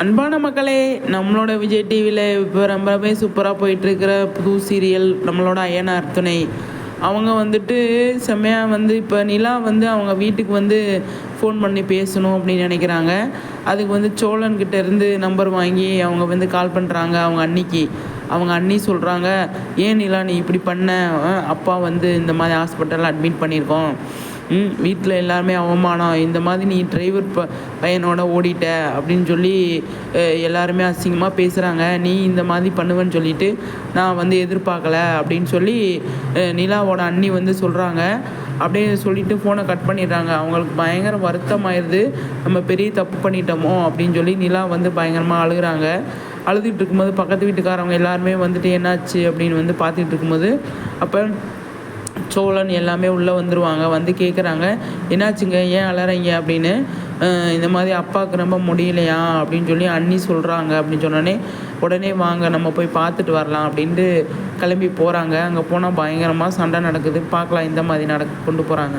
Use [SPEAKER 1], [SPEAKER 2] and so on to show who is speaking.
[SPEAKER 1] அன்பான மக்களே, நம்மளோட விஜய் டிவியில் இப்போ ரொம்பவே சூப்பராக போயிட்டுருக்கிற புது சீரியல் நம்மளோட அய்யனார் துணை. அவங்க வந்துட்டு செம்மையாக இப்போ நிலா அவங்க வீட்டுக்கு ஃபோன் பண்ணி பேசணும் அப்படின்னு நினைக்கிறாங்க. அதுக்கு சோழன்கிட்ட இருந்து நம்பர் வாங்கி அவங்க கால் பண்ணுறாங்க அவங்க அண்ணிக்கு. அவங்க அண்ணி சொல்கிறாங்க, ஏன் நிலா நீ இப்படி பண்ண, அப்பா இந்த மாதிரி ஹாஸ்பிட்டலில் அட்மிட் பண்ணியிருக்கோம், வீட்டில் எல்லாருமே அவமானம், இந்த மாதிரி நீ டிரைவர் பையனோட ஓடிட்ட அப்படின்னு சொல்லி எல்லாருமே அசிங்கமாக பேசுகிறாங்க, நீ இந்த மாதிரி பண்ணுவேன்னு சொல்லிட்டு நான் எதிர்பார்க்கல அப்படின்னு சொல்லி நிலாவோட அண்ணி சொல்கிறாங்க. அப்படியே சொல்லிவிட்டு ஃபோனை கட் பண்ணிடுறாங்க. அவங்களுக்கு பயங்கர வருத்தமாயிருது, நம்ம பெரிய தப்பு பண்ணிட்டோமோ அப்படின்னு சொல்லி நிலா பயங்கரமாக அழுகிறாங்க. அழுதுகிட்டு இருக்கும்போது பக்கத்து வீட்டுக்காரவங்க எல்லாருமே என்னாச்சு அப்படின்னு பார்த்துக்கிட்டு இருக்கும்போது அப்போ சோழன் எல்லாமே உள்ளே வந்துடுவாங்க. கேட்குறாங்க, என்னாச்சுங்க, ஏன் அலறீங்க அப்படின்னு. இந்த மாதிரி அப்பாவுக்கு ரொம்ப முடியலையா அப்படின்னு சொல்லி அண்ணி சொல்கிறாங்க. அப்படின்னு சொன்னோடனே உடனே வாங்க நம்ம போய் பார்த்துட்டு வரலாம் அப்படின்ட்டு கிளம்பி போகிறாங்க. அங்கே போனால் பயங்கரமாக சண்டை நடக்குது. பார்க்கலாம் இந்த மாதிரி கொண்டு போகிறாங்க.